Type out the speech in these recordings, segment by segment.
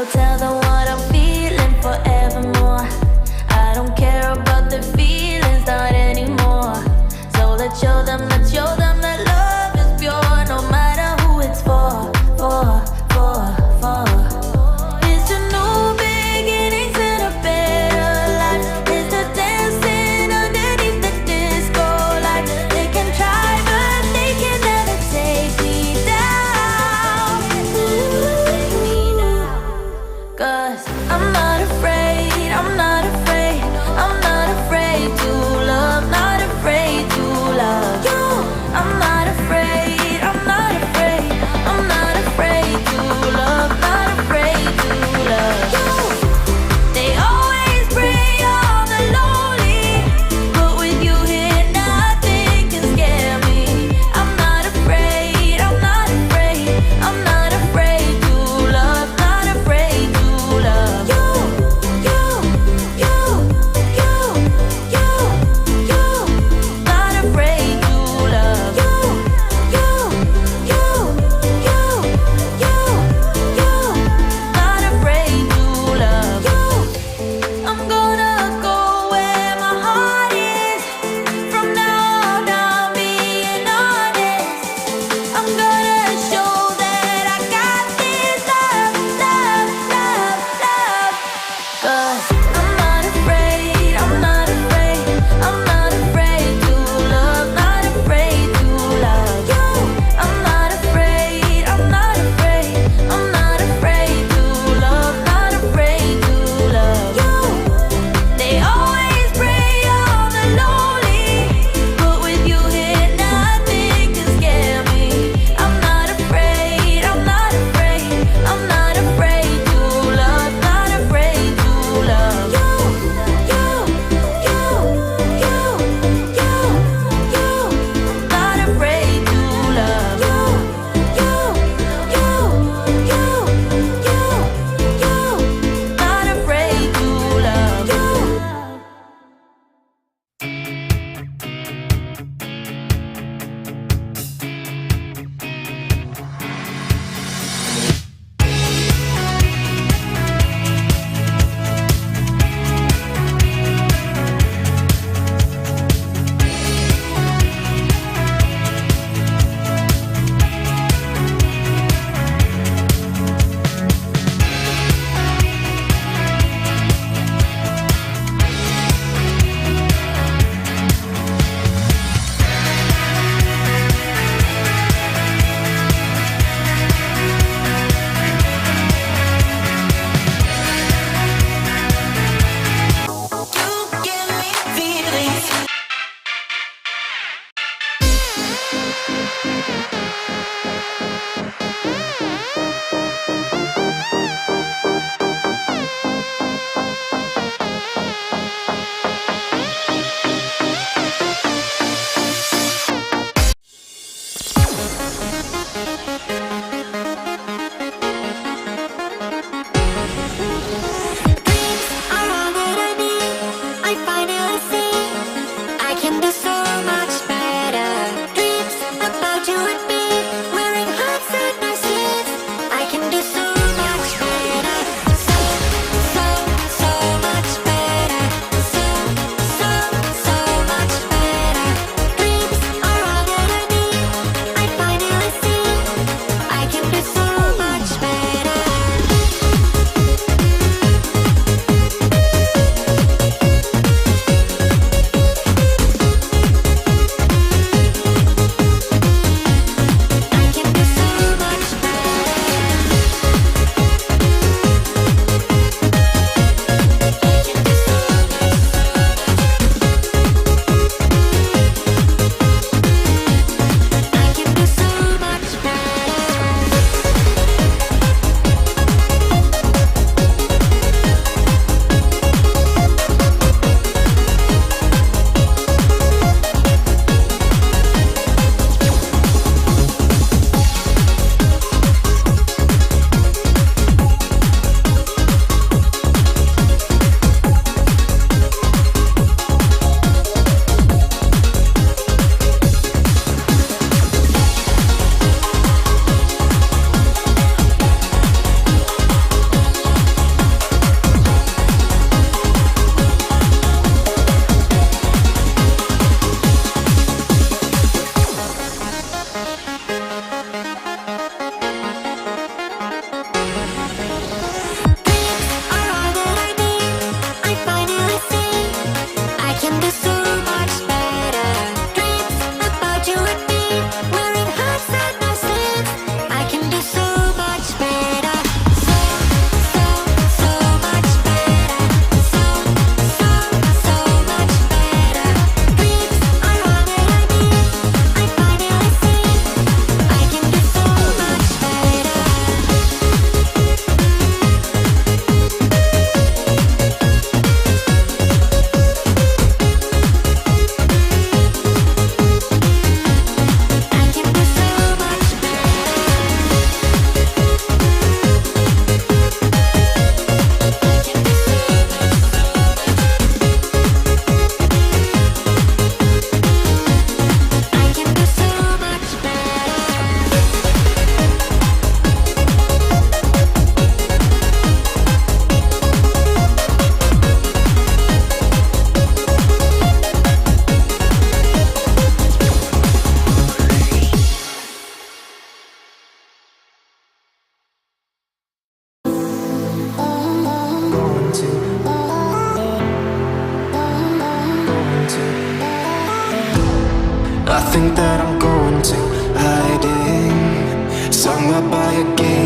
will tell them what I'm feeling forevermore. I don't care about the feelings, not anymore. So let's show them that love is pure, no matter who it's for. It's a new beginnings and a better life. It's the dancing underneath the disco light. They can try, but they can never take me down.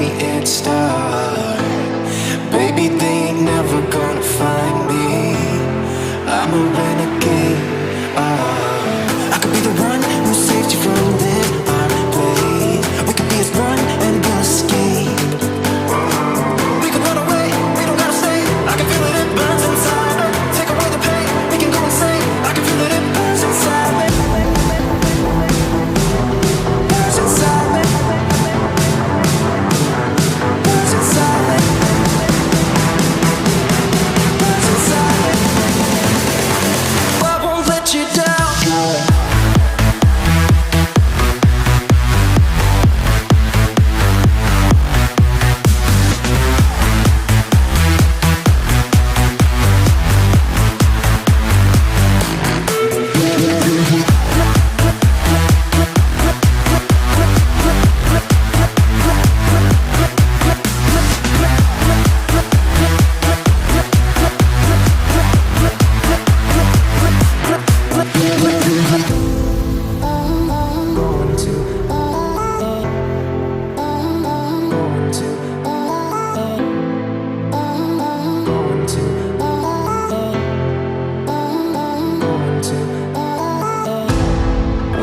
it start. Baby, they ain't never gonna find me. I'm a renegade. I could be the one who saved you from this heartbreak. We could be as one and we'll escape. We could run away, we don't gotta stay. I can feel it, it burns inside me. Take away the pain, we can go insane. I can feel it, it burns inside me. Burns inside me. Burns inside me. Burns inside me. I won't let you down.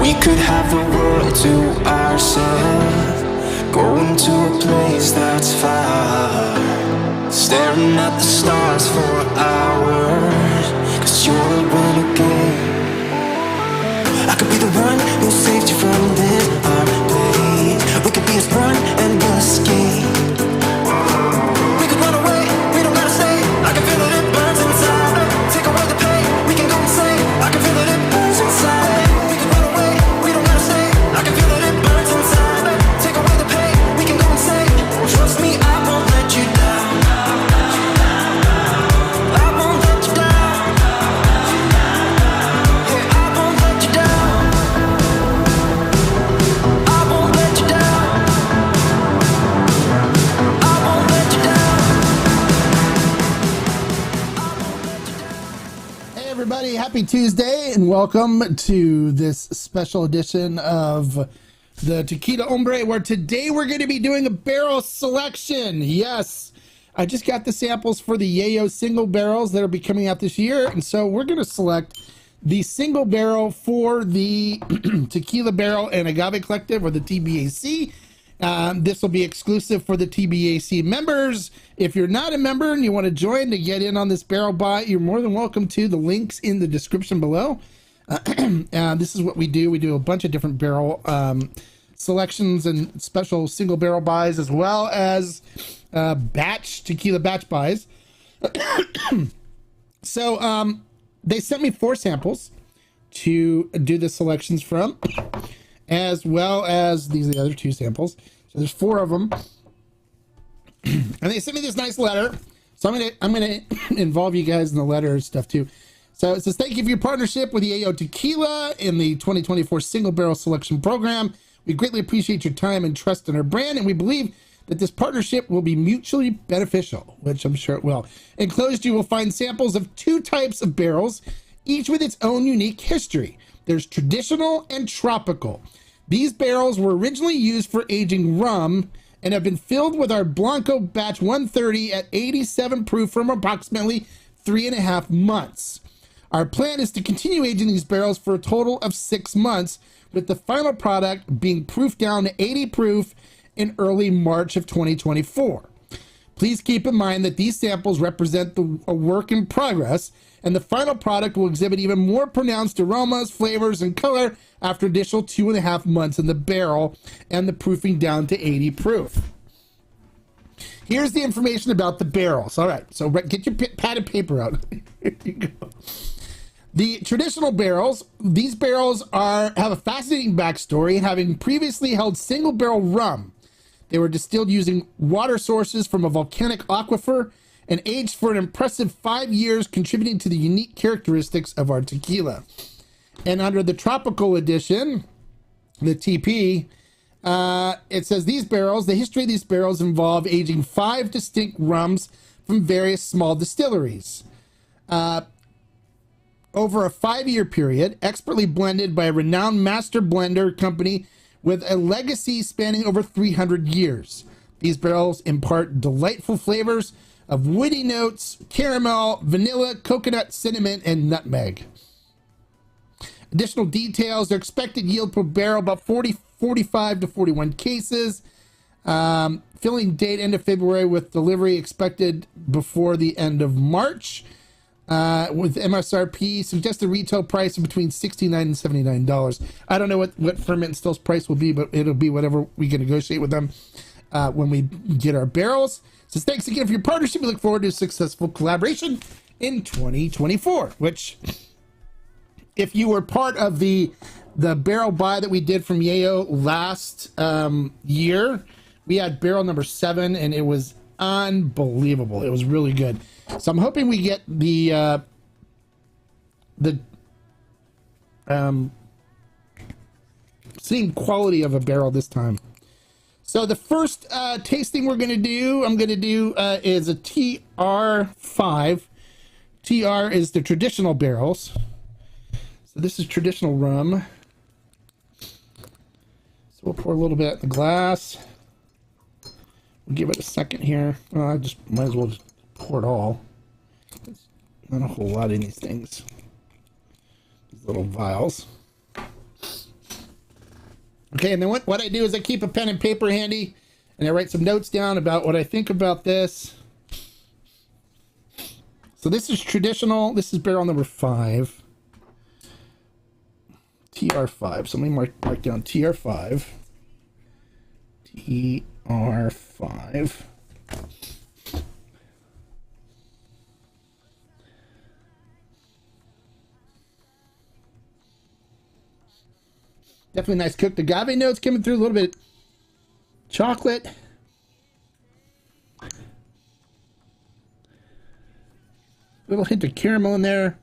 We could have the world to ourselves, going to a place that's far, staring at the stars for hours, 'cause you're a renegade. I could be the one who saved you from this heartbreak. We could be as one and we'll escape. We could run away, we don't gotta stay. I can feel it, it burns inside me. Take away the pain, we can go insane. I can feel it, it burns inside me. We could run away, we don't gotta stay. I can feel it, it burns inside me. Take away the pain, we can go insane. Trust me, I won't let you down. I won't let you down. Yeah, I won't let you down. I won't let you down. I won't let you down. Hey everybody, happy Tuesday and welcome to this special edition of the Tequila Hombre, where today we're going to be doing a barrel selection. Yes, I just got the samples for the Yeyo single barrels that will be coming out this year, and so we're going to select the single barrel for the Tequila Barrel and Agave Collective, or the TBAC. This will be exclusive for the TBAC members. If you're not a member and you want to join to get in on this barrel buy, you're more than welcome to. The links in the description below. This is what we do. We do a bunch of different barrel selections and special single barrel buys, as well as tequila batch buys. So they sent me 4 samples to do the selections from, as well as these are the other 2 samples. So there's 4 of them, and they sent me this nice letter. So I'm gonna involve you guys in the letter and stuff too. So it says, thank you for your partnership with Yeyo Tequila in the 2024 Single Barrel Selection Program. We greatly appreciate your time and trust in our brand, and we believe that this partnership will be mutually beneficial, which I'm sure it will. Enclosed, you will find samples of 2 types of barrels, each with its own unique history. There's traditional and tropical. These barrels were originally used for aging rum and have been filled with our Blanco batch 130 at 87 proof from approximately 3.5 months. Our plan is to continue aging these barrels for a total of 6 months, with the final product being proofed down to 80 proof in early March of 2024. Please keep in mind that these samples represent a work in progress, and the final product will exhibit even more pronounced aromas, flavors, and color after additional 2.5 months in the barrel and the proofing down to 80 proof. Here's the information about the barrels. All right, so get your pad and paper out. Here you go. The traditional barrels, these barrels have a fascinating backstory, having previously held single barrel rum. They were distilled using water sources from a volcanic aquifer and aged for an impressive 5 years, contributing to the unique characteristics of our tequila. And under the tropical edition, the TP, it says the history of these barrels involve aging 5 distinct rums from various small distilleries. Over a 5-year period, expertly blended by a renowned master blender company with a legacy spanning over 300 years. These barrels impart delightful flavors of woody notes, caramel, vanilla, coconut, cinnamon, and nutmeg. Additional details: their expected yield per barrel about 45 to 41 cases. Filling date end of February with delivery expected before the end of March. With MSRP, suggested retail price of between $69 and $79. I don't know what Ferment and Still's price will be, but it'll be whatever we can negotiate with them when we get our barrels. So thanks again for your partnership. We look forward to a successful collaboration in 2024, which, if you were part of the barrel buy that we did from Yeyo last year, we had barrel number 7, and it was unbelievable. It was really good. So I'm hoping we get the same quality of a barrel this time. So the first tasting I'm going to do is a TR5. TR is the traditional barrels. So this is traditional rum. So we'll pour a little bit in the glass. We'll give it a second here. Well, I just might as well just pour it all. There's not a whole lot in these things. These little vials. Okay, and then what I do is I keep a pen and paper handy, and I write some notes down about what I think about this. So this is traditional. This is barrel number 5. TR5. So let me mark down TR5. TR5. Definitely nice cooked agave notes coming through, a little bit chocolate. Little hint of caramel in there.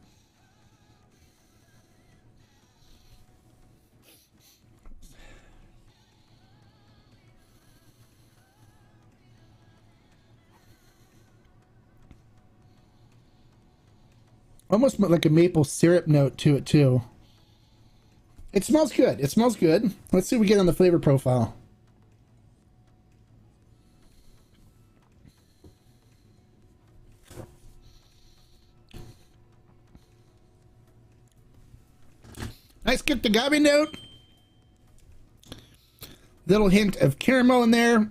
Almost like a maple syrup note to it too. It smells good. It smells good. Let's see what we get on the flavor profile. Nice cooked agave note. Little hint of caramel in there.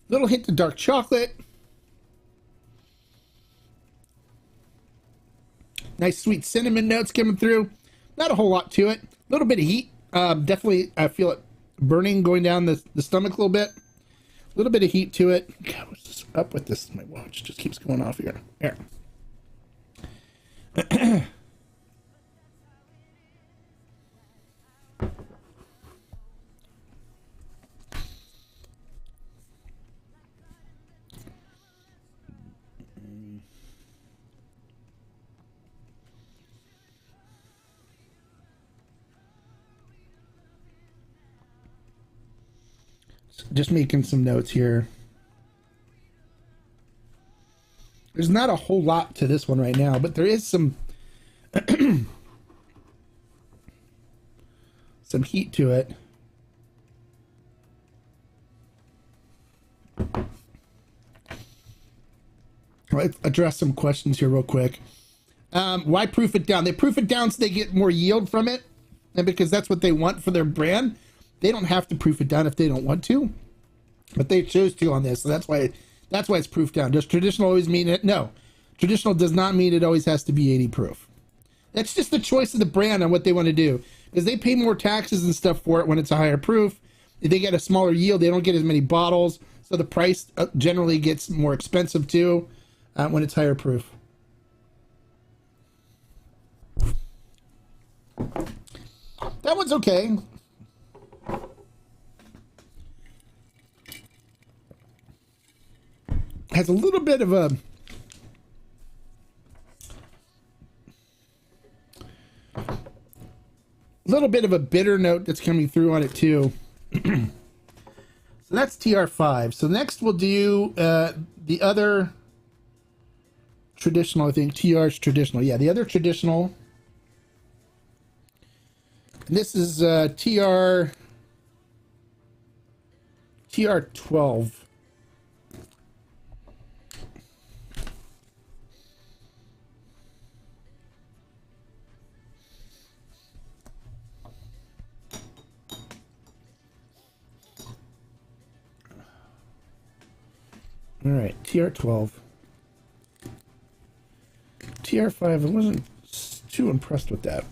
Little hint of dark chocolate. Nice sweet cinnamon notes coming through. Not a whole lot to it. A little bit of heat. Definitely, I feel it burning, going down the stomach a little bit. A little bit of heat to it. God, what's this up with this? My watch just keeps going off here. Here. Just making some notes here. There's not a whole lot to this one right now, but there is some some heat to it. Let's address some questions here real quick. Why proof it down? They proof it down so they get more yield from it, and because that's what they want for their brand. They don't have to proof it down if they don't want to, but they chose to on this, so that's why it's proof down. Does traditional always mean it? No, traditional does not mean it always has to be 80 proof. That's just the choice of the brand on what they want to do, because they pay more taxes and stuff for it when it's a higher proof. If they get a smaller yield, they don't get as many bottles, so the price generally gets more expensive too when it's higher proof. That one's okay. Has a little bit of a bitter note that's coming through on it too. So that's TR5. So next we'll do the other traditional. I think TR's traditional. Yeah, the other traditional. And this is TR. TR12. All right, TR12. TR5, I wasn't too impressed with that.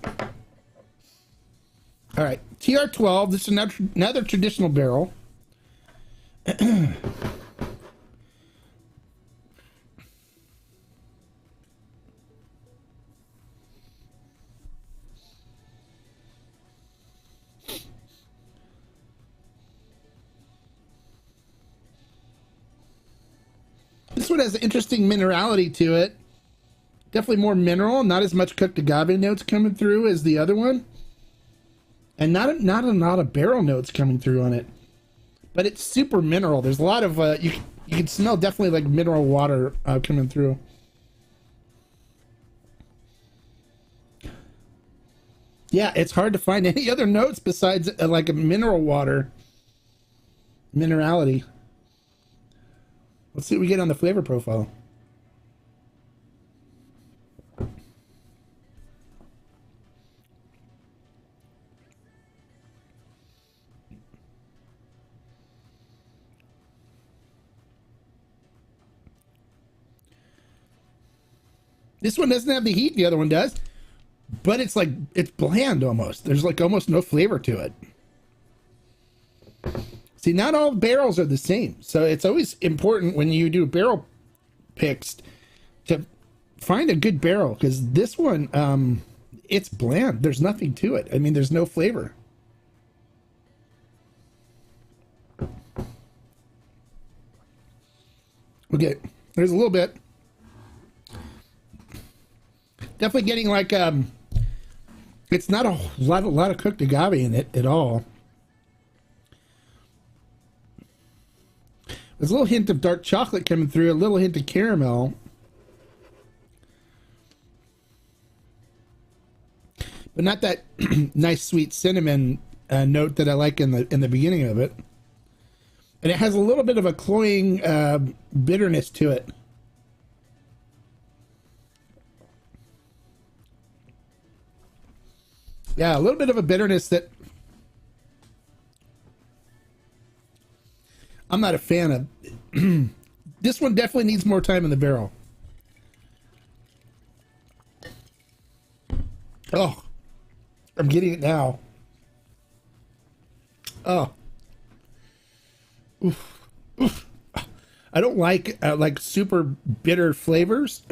All right, TR12, this is another traditional barrel. This one has an interesting minerality to it. Definitely more mineral, not as much cooked agave notes coming through as the other one. And not a lot of barrel notes coming through on it. But it's super mineral. There's a lot of, you can smell definitely like mineral water coming through. Yeah, it's hard to find any other notes besides like a mineral water minerality. Let's see what we get on the flavor profile. This one doesn't have the heat the other one does, but it's like, it's bland almost. There's like almost no flavor to it. See, not all barrels are the same. So it's always important when you do barrel picks to find a good barrel, because this one, it's bland. There's nothing to it. I mean, there's no flavor. Okay, there's a little bit. Definitely getting like, it's not a lot of cooked agave in it at all. There's a little hint of dark chocolate coming through, a little hint of caramel. But not that nice sweet cinnamon note that I like in the beginning of it. And it has a little bit of a cloying bitterness to it. Yeah, a little bit of a bitterness that I'm not a fan of. This one definitely needs more time in the barrel. Oh, I'm getting it now. Oh. Oof. Oof. I don't like super bitter flavors.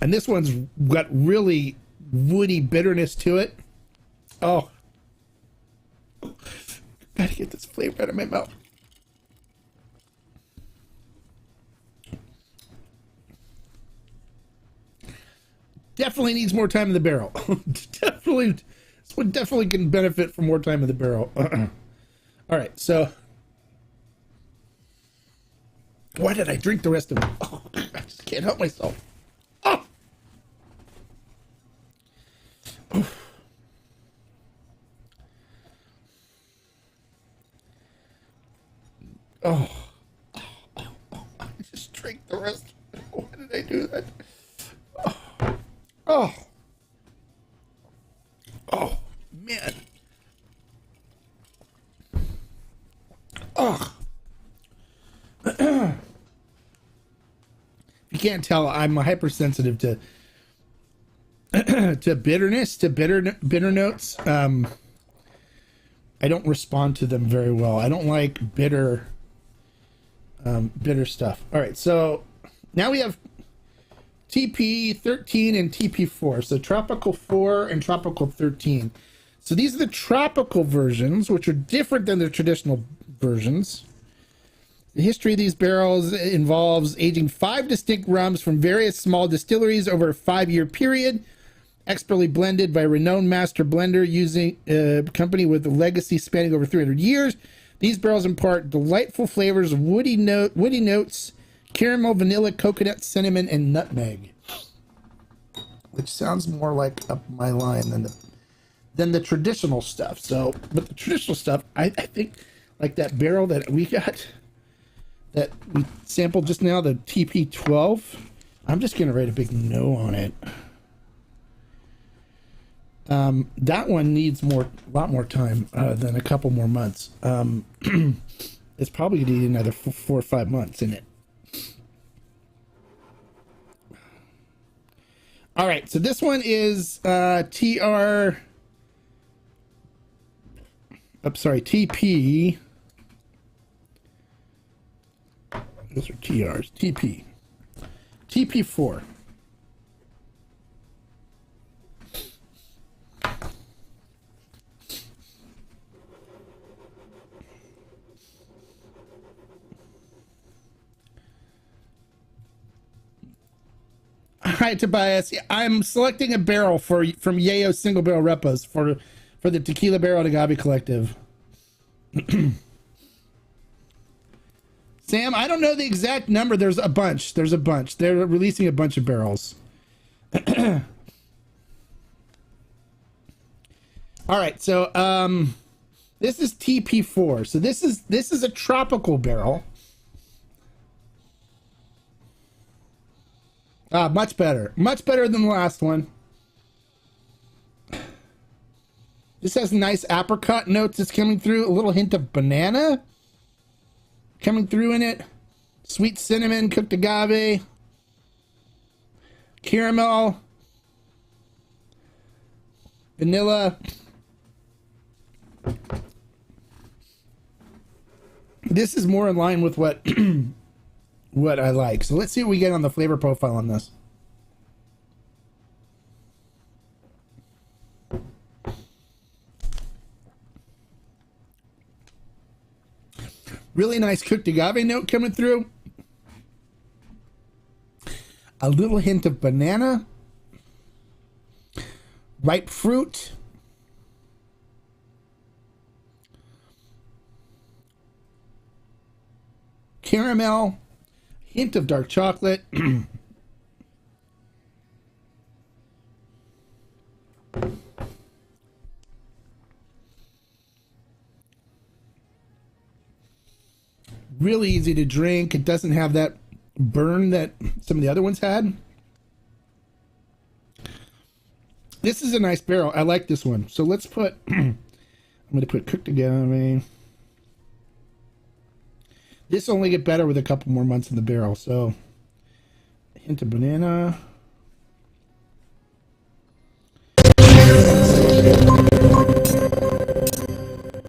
And this one's got really woody bitterness to it. Oh. Gotta get this flavor out of my mouth. Definitely needs more time in the barrel. Definitely, this one definitely can benefit from more time in the barrel. All right, so why did I drink the rest of it? Oh, I just can't help myself. Oh. Oh. I just drank the rest. Why did I do that? Oh. Oh, man. Oh. If you can't tell, I'm hypersensitive to to bitterness, to bitter notes. I don't respond to them very well. I don't like bitter stuff. All right, so now we have TP13 and TP4. So Tropical 4 and Tropical 13. So these are the tropical versions, which are different than the traditional versions. The history of these barrels involves aging 5 distinct rums from various small distilleries over a 5-year period, expertly blended by a renowned master blender using a company with a legacy spanning over 300 years. These barrels impart delightful flavors of woody notes, caramel, vanilla, coconut, cinnamon, and nutmeg, which sounds more like up my line than the traditional stuff. So, but the traditional stuff, I think, like that barrel that we got, that we sampled just now, the TP12. I'm just gonna write a big no on it. That one needs a lot more time than a couple more months. It's probably gonna need another 4 or 5 months in it. All right, so this one is TP. Those are TRs. TP4. Hi, Tobias. I'm selecting a barrel from Yeyo single barrel repos for the Tequila Barrel Agave Collective. Sam, I don't know the exact number. There's a bunch. They're releasing a bunch of barrels. All right, so this is TP4. So this is a tropical barrel. Much better than the last one. This has nice apricot notes that's coming through. A little hint of banana coming through in it. Sweet cinnamon, cooked agave, caramel, vanilla. This is more in line with what what I like. So let's see what we get on the flavor profile on this. Really nice cooked agave note coming through. A little hint of banana. Ripe fruit. Caramel. Hint of dark chocolate. Really easy to drink. It doesn't have that burn that some of the other ones had. This is a nice barrel. I like this one. So let's put, I'm going to put cooked agave. This will only get better with a couple more months in the barrel. So a hint of banana.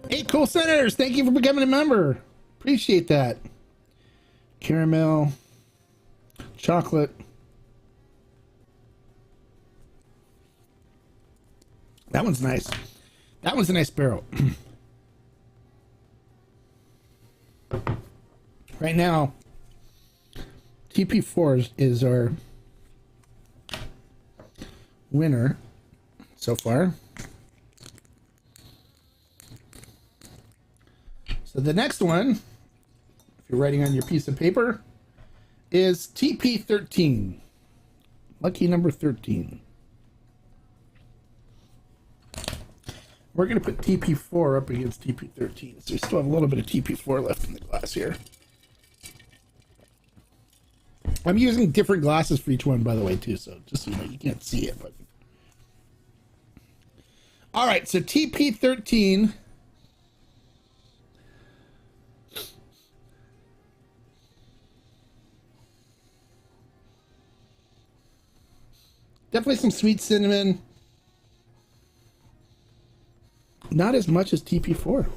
Hey, cool senators. Thank you for becoming a member. Appreciate that. Caramel, chocolate. That one's nice. That one's a nice barrel. Right now, TP4 is our winner so far. So the next one, if you're writing on your piece of paper, is TP13. Lucky number 13. We're going to put TP4 up against TP13. So we still have a little bit of TP4 left in the glass here. I'm using different glasses for each one, by the way, too. So just so you know, you can't see it. But all right, so TP13. Definitely some sweet cinnamon. Not as much as TP4.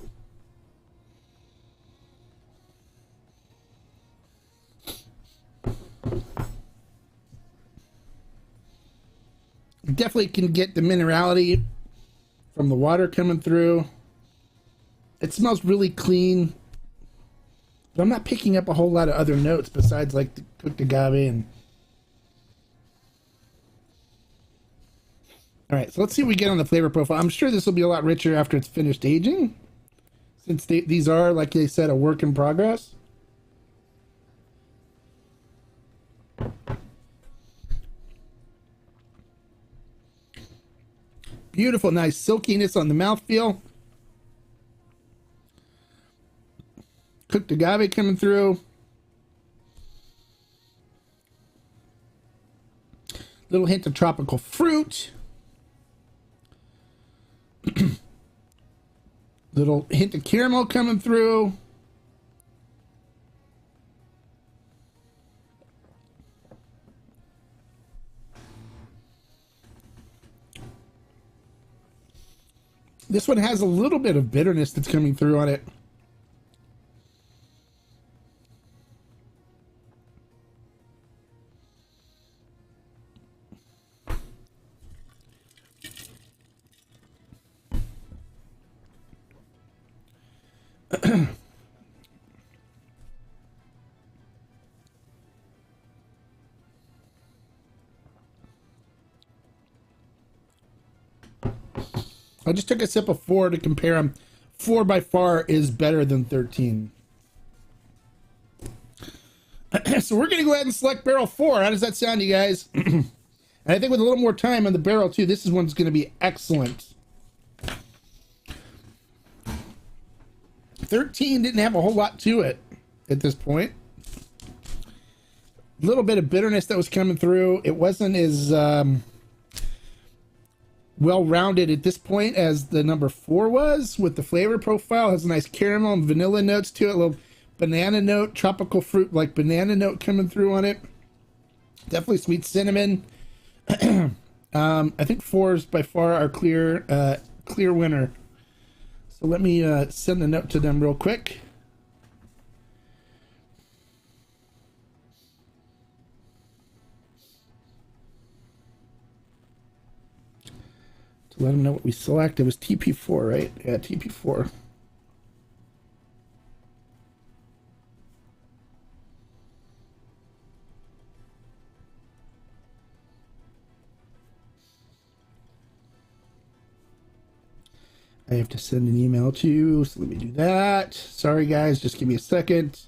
Definitely can get the minerality from the water coming through. It smells really clean. But I'm not picking up a whole lot of other notes besides like the cooked agave and... All right, so let's see what we get on the flavor profile. I'm sure this will be a lot richer after it's finished aging, since these are, like they said, a work in progress. Beautiful, nice silkiness on the mouthfeel. Cooked agave coming through. Little hint of tropical fruit. Little hint of caramel coming through. This one has a little bit of bitterness that's coming through on it. I just took a sip of 4 to compare them. 4 by far is better than 13. So we're going to go ahead and select barrel 4. How does that sound, you guys? And I think with a little more time on the barrel, too, this is one's going to be excellent. 13 didn't have a whole lot to it at this point. A little bit of bitterness that was coming through. It wasn't as well-rounded at this point as the number 4 was with the flavor profile. It has a nice caramel and vanilla notes to it. A little banana note, tropical fruit like banana note coming through on it. Definitely sweet cinnamon. I think 4s by far our clear winner. So let me send a note to them real quick. To let them know what we select. It was TP4, right? Yeah, TP4. I have to send an email to you, so let me do that. Sorry, guys, just give me a second.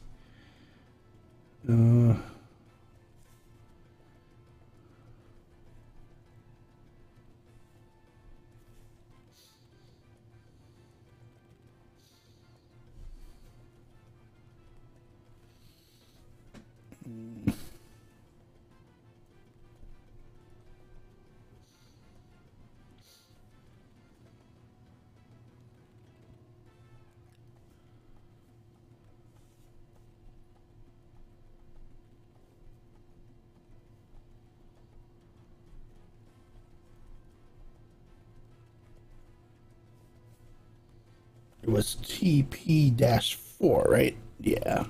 It was TP-4, right? Yeah.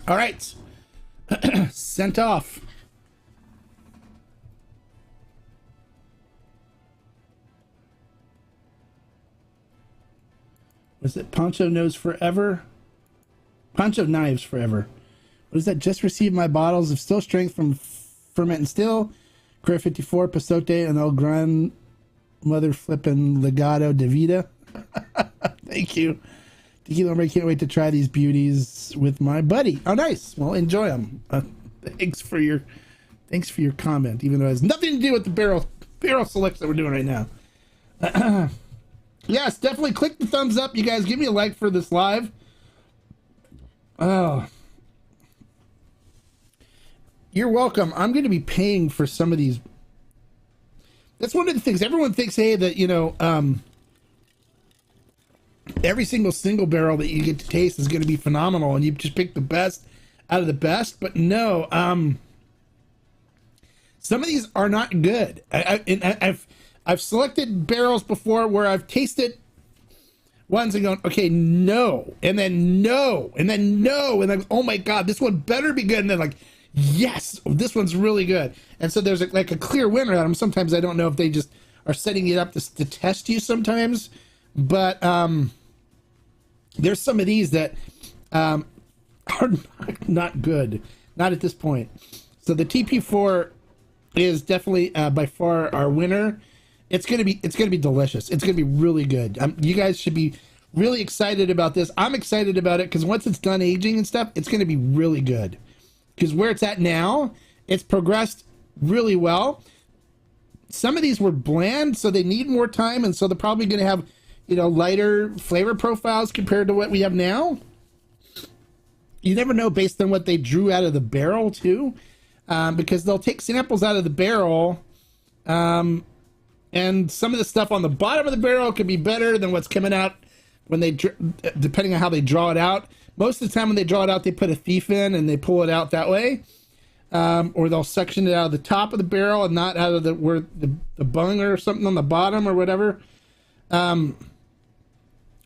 All right. Sent off. Was it Poncho Knows Forever? Poncho Knives Forever. What is that? Just received my bottles of still strength from Ferment and Still, Career 54, Pasote, and El Gran Mother Flippin' Legado de Vida. Thank you. Tequila Hombre, can't wait to try these beauties with my buddy. Oh, nice. Well, enjoy them. Thanks for your comment, even though it has nothing to do with the barrel selects that we're doing right now. Yes, definitely click the thumbs up, you guys. Give me a like for this live. Oh, you're welcome. I'm going to be paying for some of these. That's one of the things everyone thinks. Hey, that every single barrel that you get to taste is going to be phenomenal, and you just pick the best out of the best. But no, some of these are not good. I've selected barrels before where I've tasted ones and going, okay, no, and then no, and then no, and then oh my god, this one better be good, and then like, yes, this one's really good. And so there's like a clear winner out of them. Sometimes I don't know if they just are setting it up to test you sometimes. But there's some of these that are not good, not at this point. So the TP4 is definitely by far our winner. It's gonna be delicious. It's gonna be really good. You guys should be really excited about this. I'm excited about it because once it's done aging and stuff, it's gonna be really good. Because where it's at now, it's progressed really well. Some of these were bland, so they need more time, and so they're probably gonna have, you know, lighter flavor profiles compared to what we have now. You never know based on what they drew out of the barrel too, because they'll take samples out of the barrel, and some of the stuff on the bottom of the barrel could be better than what's coming out when they, depending on how they draw it out. Most of the time when they draw it out, they put a thief in and they pull it out that way, or they'll suction it out of the top of the barrel and not out of where the bung or something on the bottom or whatever. Or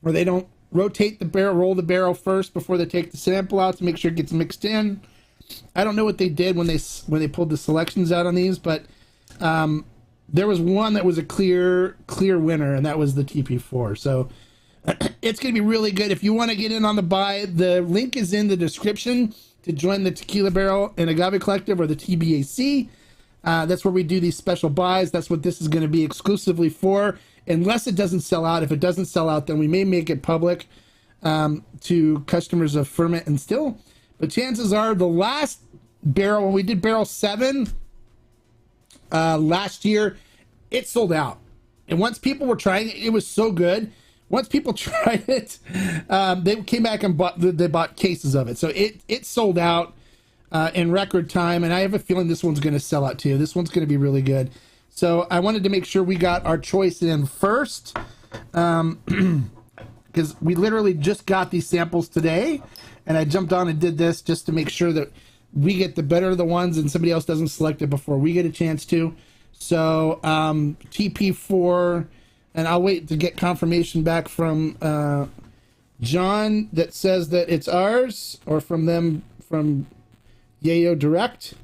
they don't rotate the barrel, roll the barrel first before they take the sample out to make sure it gets mixed in. I don't know what they did when they pulled the selections out on these, but there was one that was a clear winner, and that was the TP4. So it's going to be really good. If you want to get in on the buy, the link is in the description to join the Tequila Barrel and Agave Collective, or the TBAC. That's where we do these special buys. That's what this is going to be exclusively for, unless it doesn't sell out. If it doesn't sell out, then we may make it public to customers of Ferment and Still. But chances are the last barrel, when we did barrel 7 last year, it sold out. And once people were trying it, it was so good. Once people tried it, they came back and bought cases of it. So it sold out in record time, and I have a feeling this one's going to sell out too. This one's going to be really good. So I wanted to make sure we got our choice in first, because we literally just got these samples today, and I jumped on and did this just to make sure that we get the better of the ones and somebody else doesn't select it before we get a chance to. So TP4, and I'll wait to get confirmation back from John that says that it's ours, or from them, from Yeyo Direct.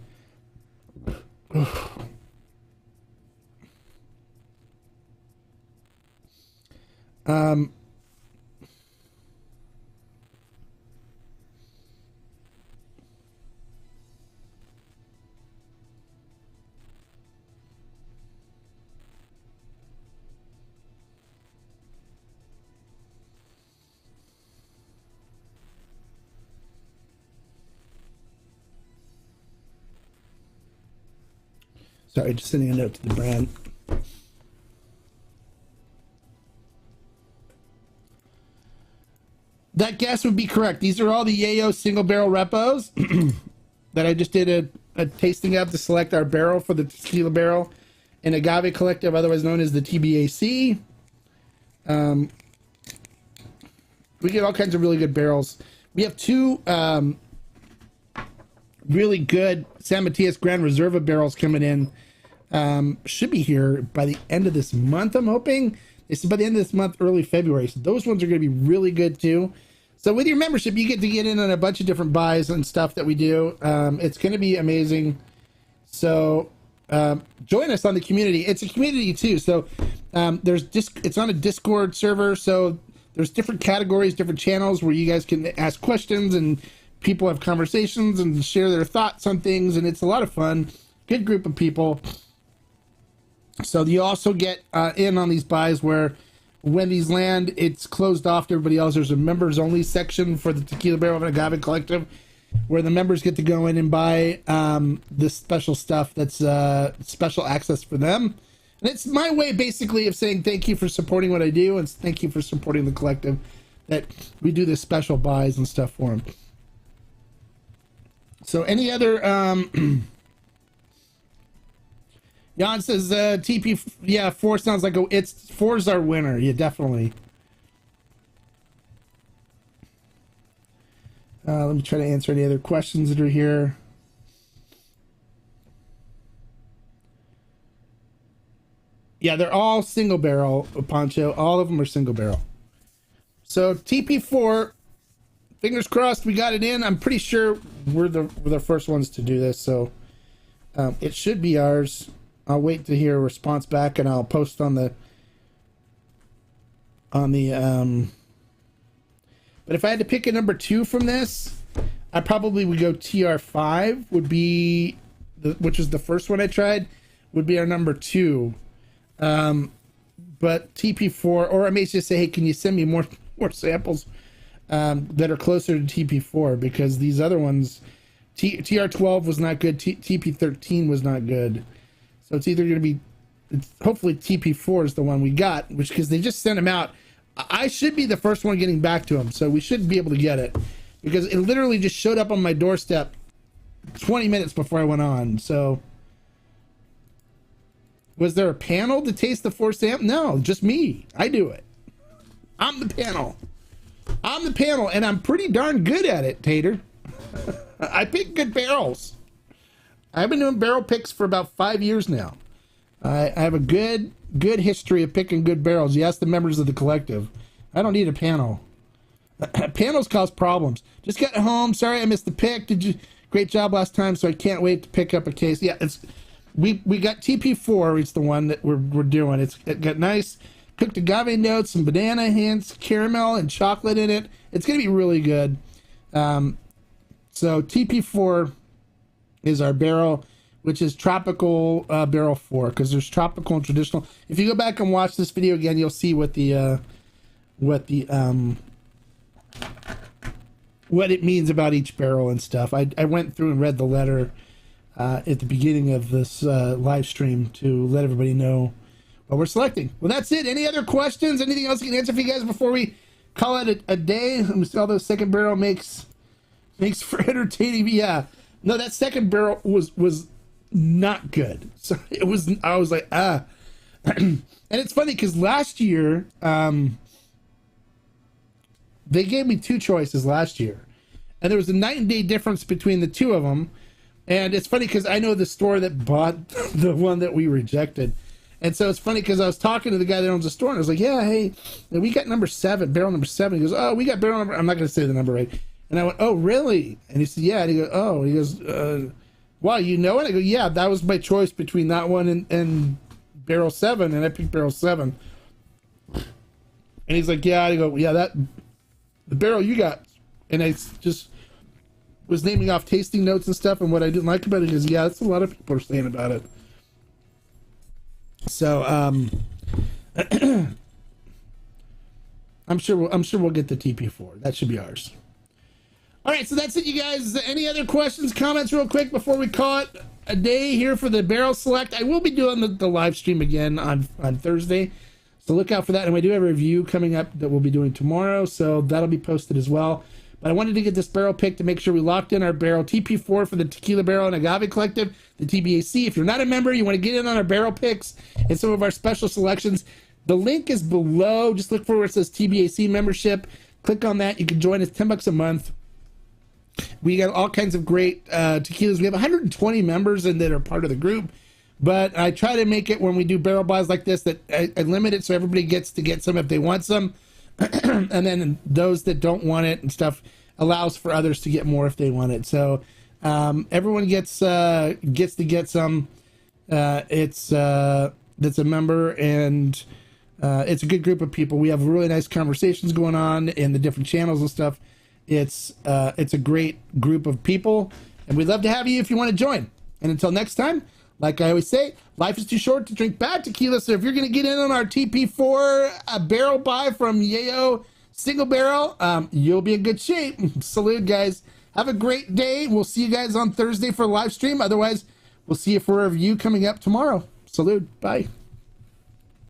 Sorry, just sending a note to the brand. That guess would be correct. These are all the Yeyo single barrel repos that I just did a tasting of to select our barrel for the Tequila Barrel and Agave Collective, otherwise known as the TBAC. We get all kinds of really good barrels. We have 2 really good San Matias Gran Reserva barrels coming in. Should be here by the end of this month, I'm hoping. It's by the end of this month, early February. So those ones are going to be really good too. So with your membership, you get to get in on a bunch of different buys and stuff that we do. It's going to be amazing. So join us on the community. It's a community too. So it's on a Discord server. So there's different categories, different channels where you guys can ask questions, and people have conversations and share their thoughts on things. And it's a lot of fun. Good group of people. So you also get in on these buys where when these land, it's closed off to everybody else. There's a members only section for the Tequila Barrel and Agave Collective where the members get to go in and buy this special stuff that's special access for them. And it's my way basically of saying thank you for supporting what I do, and thank you for supporting the collective, that we do this special buys and stuff for them. So any other Jan says TP, yeah, 4 sounds like it's 4's our winner. Yeah, definitely. Let me try to answer any other questions that are here. Yeah, they're all single barrel, Poncho. All of them are single barrel. So TP4, fingers crossed we got it in. I'm pretty sure we're the first ones to do this, so it should be ours. I'll wait to hear a response back, and I'll post on the But if I had to pick a number 2 from this, I probably would go TR5 would be, which was the first one I tried, would be our number 2. But TP4, or I may just say, hey, can you send me more samples that are closer to TP4, because these other ones, TR12 was not good, TP13 was not good. So it's either going to be, hopefully TP4 is the one we got, which, because they just sent them out. I should be the first one getting back to them, so we should be able to get it, because it literally just showed up on my doorstep 20 minutes before I went on. So was there a panel to taste the 4 samples? No, just me. I do it. I'm the panel, and I'm pretty darn good at it, Tater. I pick good barrels. I've been doing barrel picks for about 5 years now. I have a good history of picking good barrels. You ask the members of the collective. I don't need a panel. Panels cause problems. Just got home. Sorry I missed the pick. Great job last time, so I can't wait to pick up a case. Yeah, we got TP4. It's the one that we're doing. It got nice cooked agave notes, some banana hints, caramel, and chocolate in it. It's gonna be really good. So TP4 is our barrel, which is tropical barrel 4, because there's tropical and traditional. If you go back and watch this video again, you'll see what it means about each barrel and stuff. I went through and read the letter at the beginning of this live stream to let everybody know what we're selecting. Well, that's it. Any other questions? Anything else I can answer for you guys before we call it a day? Although second barrel makes for entertaining. Yeah, no, that second barrel was not good. So I was like, and it's funny because last year they gave me 2 choices last year, and there was a night and day difference between the 2 of them. And it's funny because I know the store that bought the one that we rejected. And so it's funny because I was talking to the guy that owns the store, and I was like, yeah, hey, we got number 7, barrel number 7. He goes, oh, we got barrel number, I'm not going to say the number right. And I went, oh, really? And he said, yeah. And he goes, oh, he goes, wow, you know it? I go, yeah, that was my choice between that one and barrel 7, and I picked barrel 7. And he's like, yeah. I go, yeah, the barrel you got. And I just was naming off tasting notes and stuff and what I didn't like about it. He goes, yeah, that's a lot of people are saying about it. So I'm sure we'll get the TP4. That should be ours. All right, so that's it, you guys. Any other questions, comments real quick before we call it a day here for the barrel select? I will be doing the live stream again on Thursday, so look out for that. And we do have a review coming up that we'll be doing tomorrow, so that'll be posted as well. But I wanted to get this barrel pick to make sure we locked in our barrel TP4 for the Tequila Barrel and Agave Collective, the TBAC. If you're not a member, you want to get in on our barrel picks and some of our special selections, the link is below. Just look for where it says TBAC membership. Click on that. You can join us, $10 a month. We got all kinds of great tequilas. We have 120 members and that are part of the group. But I try to make it when we do barrel buys like this that I limit it so everybody gets to get some if they want some. And then those that don't want it and stuff allows for others to get more if they want it. So everyone gets to get some. That's a member, and it's a good group of people. We have really nice conversations going on in the different channels and stuff. It's a great group of people, and we'd love to have you if you want to join. And until next time, like I always say, life is too short to drink bad tequila. So if you're going to get in on our TP4 barrel buy from Yeyo single barrel, you'll be in good shape. Salute, guys. Have a great day. We'll see you guys on Thursday for a live stream. Otherwise, we'll see you for a review coming up tomorrow. Salute. Bye.